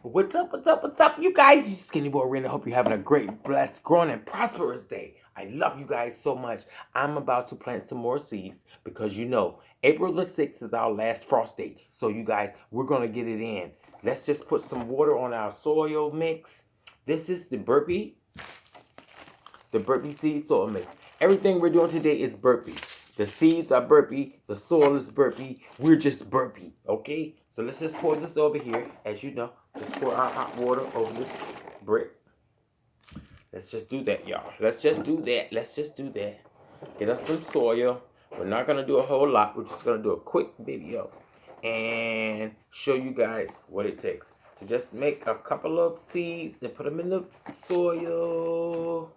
What's up, what's up, what's up, you guys? It's Skinny Boy Randy. I hope you're having a great, blessed, growing, and prosperous day. I love you guys so much. I'm about to plant some more seeds because you know, April the 6th is our last frost date. So you guys, we're going to get it in. Let's just put some water on our soil mix. This is the Burpee seed soil mix. Everything we're doing today is Burpee. The seeds are Burpee. The soil is Burpee. We're just Burpee, okay? So let's just pour this over here. As you know, just pour our hot water over this brick. Let's just do that, y'all. Let's just do that. Let's just do that. Get us some soil. We're not going to do a whole lot. We're just going to do a quick video and show you guys what it takes to just make a couple of seeds and put them in the soil.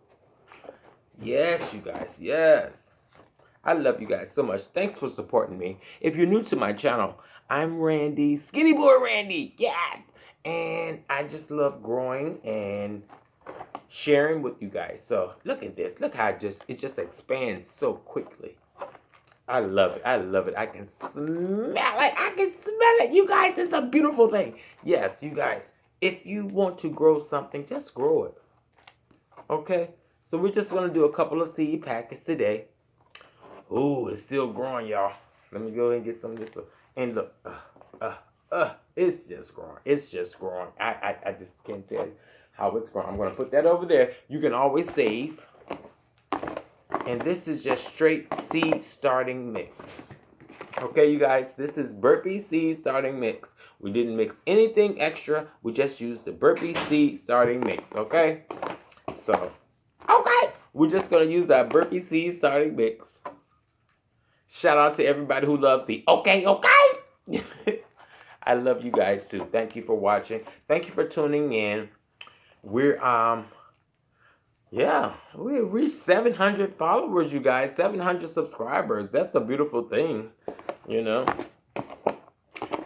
Yes, you guys. Yes. I love you guys so much. Thanks for supporting me. If you're new to my channel, I'm Randy, SkinnyBoyRandy. Yes. And I just love growing and sharing with you guys. So look at this. Look how it just expands so quickly. I love it. I love it. I can smell it. I can smell it. You guys, it's a beautiful thing. Yes, you guys, if you want to grow something, just grow it. Okay? So we're just going to do a couple of seed packets today. Ooh, it's still growing, y'all. Let me go ahead and get some of this. And look, it's just growing. It's just growing. I just can't tell you how it's growing. I'm going to put that over there. You can always save. And this is just straight seed starting mix. Okay, you guys, this is Burpee seed starting mix. We didn't mix anything extra. We just used the Burpee seed starting mix, okay? So, okay, we're just going to use our Burpee seed starting mix. Shout out to everybody who loves the okay. I love you guys too. Thank you for watching. Thank you for tuning in. We've reached 700 followers, you guys. 700 subscribers. That's a beautiful thing, you know.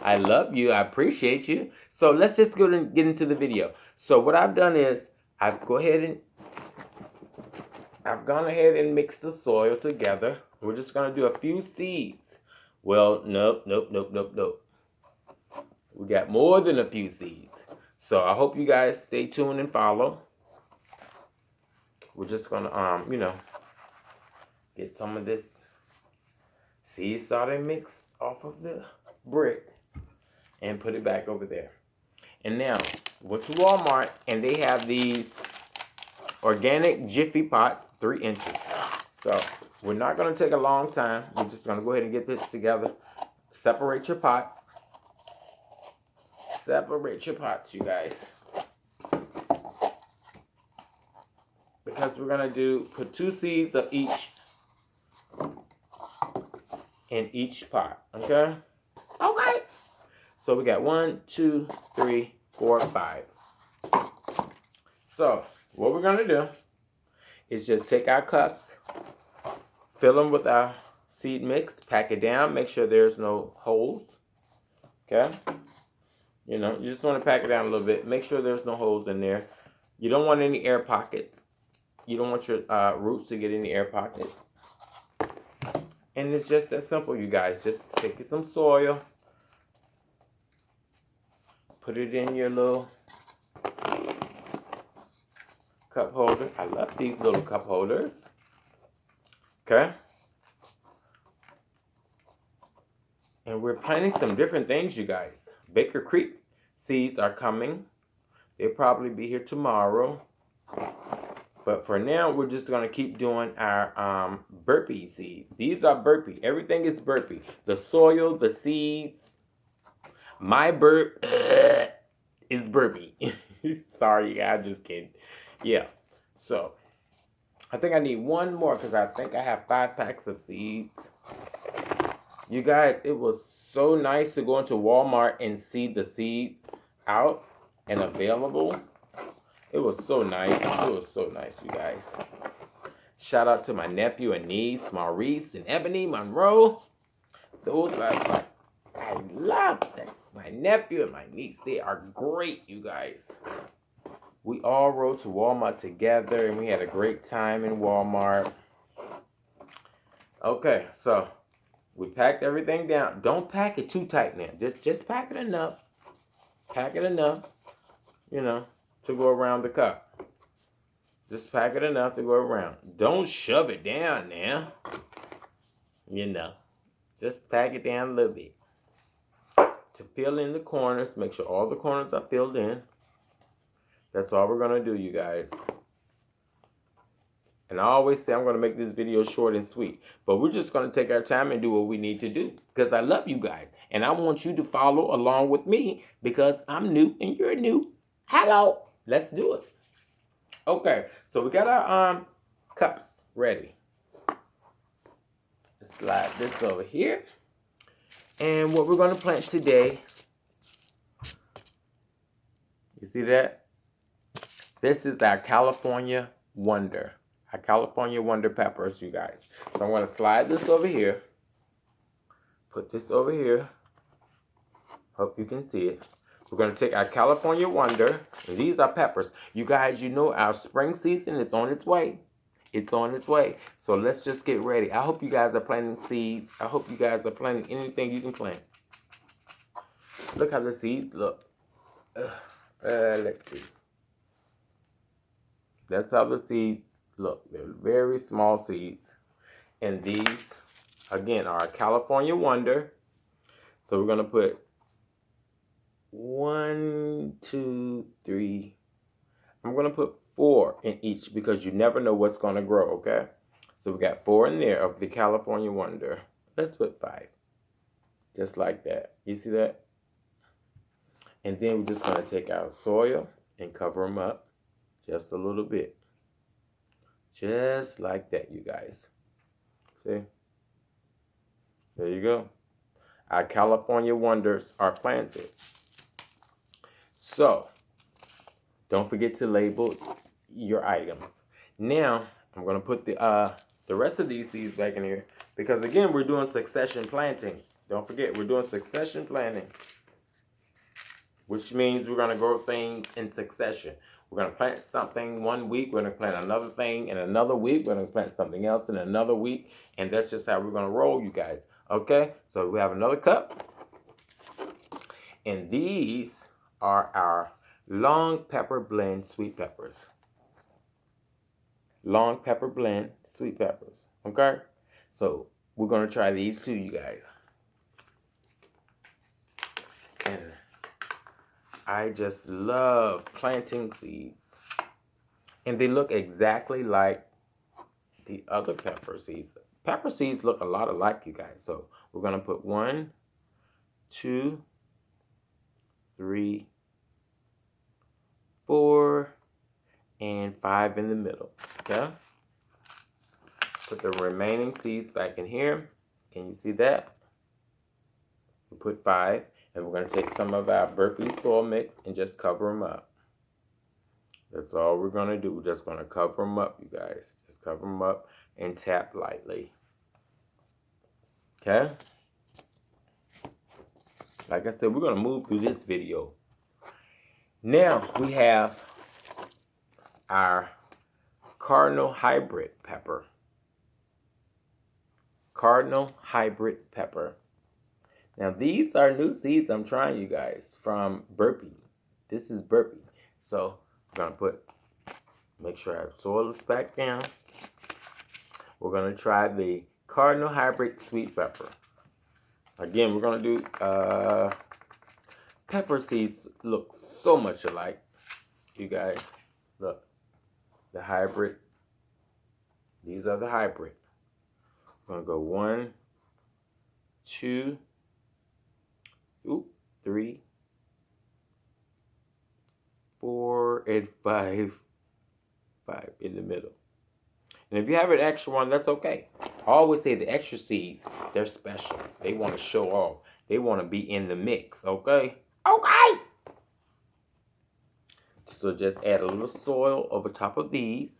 I love you. I appreciate you. So let's just go and get into the video. So what I've done is I've gone ahead and mixed the soil together. We're just going to do a few seeds. Well, nope. We got more than a few seeds. So I hope you guys stay tuned and follow. We're just going to, get some of this seed starting mix off of the brick and put it back over there. And now, went to Walmart and they have these organic Jiffy pots, 3 inches. So we're not going to take a long time. We're just going to go ahead and get this together. Separate your pots. Separate your pots, you guys. Because we're going to put 2 seeds of each in each pot. Okay? Okay. So we got 1, 2, 3, 4, 5. So what we're going to do is just take our cups, fill them with our seed mix, pack it down, make sure there's no holes, okay? You just want to pack it down a little bit. Make sure there's no holes in there. You don't want any air pockets. You don't want your roots to get any air pockets. And it's just that simple, you guys. Just take some soil, put it in your little cup holder. I love these little cup holders. Okay? And we're planting some different things, you guys. Baker Creek seeds are coming. They'll probably be here tomorrow. But for now, we're just going to keep doing our Burpee seeds. These are Burpee. Everything is Burpee. The soil, the seeds. My burp is Burpee. Sorry, I'm just kidding. Yeah. So, I think I need one more because I think I have 5 packs of seeds. You guys, it was so nice to go into Walmart and see the seeds out and available. It was so nice. It was so nice, you guys. Shout out to my nephew and niece, Maurice and Ebony Monroe. Those are I love this. My nephew and my niece, they are great, you guys. We all rode to Walmart together and we had a great time in Walmart. Okay, so we packed everything down. Don't pack it too tight now. Just pack it enough. Pack it enough. you know, to go around the cup. Just pack it enough to go around. Don't shove it down now. You know, just pack it down a little bit. To fill in the corners, make sure all the corners are filled in. That's all we're going to do, you guys. And I always say I'm going to make this video short and sweet. But we're just going to take our time and do what we need to do. Because I love you guys. And I want you to follow along with me. Because I'm new and you're new. Hello. Let's do it. Okay. So we got our cups ready. Let's slide this over here. And what we're going to plant today. You see that? This is our California Wonder. Our California Wonder peppers, you guys. So I'm going to slide this over here. Put this over here. Hope you can see it. We're going to take our California Wonder. And these are peppers. You guys, you know our spring season is on its way. It's on its way. So let's just get ready. I hope you guys are planting seeds. I hope you guys are planting anything you can plant. Look how the seeds look. Let's see. That's how the seeds look. They're very small seeds. And these, again, are California Wonder. So we're going to put 1, 2, 3. I'm going to put 4 in each because you never know what's going to grow, okay? So we got 4 in there of the California Wonder. Let's put 5. Just like that. You see that? And then we're just going to take our soil and cover them up. Just a little bit. Just like that, you guys. See? There you go. Our California Wonders are planted. So, don't forget to label your items. Now, I'm going to put the rest of these seeds back in here. Because, again, we're doing succession planting. Don't forget, we're doing succession planting. Which means we're going to grow things in succession. We're going to plant something 1 week. We're going to plant another thing in another week. We're going to plant something else in another week. And that's just how we're going to roll, you guys. Okay? So we have another cup. And these are our long pepper blend sweet peppers. Long pepper blend sweet peppers. Okay? So we're going to try these too, you guys. And I just love planting seeds. And they look exactly like the other pepper seeds. Pepper seeds look a lot alike, you guys. So we're going to put 1, 2, 3, 4, and 5 in the middle. Okay? Put the remaining seeds back in here. Can you see that? We put 5. And we're going to take some of our Burpee soil mix and just cover them up. That's all we're going to do. We're just going to cover them up, you guys. Just cover them up and tap lightly. Okay? Like I said, we're going to move through this video. Now, we have our Cardinal Hybrid Pepper. Cardinal Hybrid Pepper. Now, these are new seeds I'm trying, you guys, from Burpee. This is Burpee. So, we're going to make sure our soil is back down. We're going to try the Cardinal Hybrid Sweet Pepper. Again, we're going to do, pepper seeds look so much alike. You guys, look, the hybrid. These are the hybrid. We're going to go 1, 2, 3, 4, and 5. 5 in the middle. And if you have an extra one, that's okay. I always say the extra seeds, they're special. They want to show off. They want to be in the mix, okay? Okay! So just add a little soil over top of these.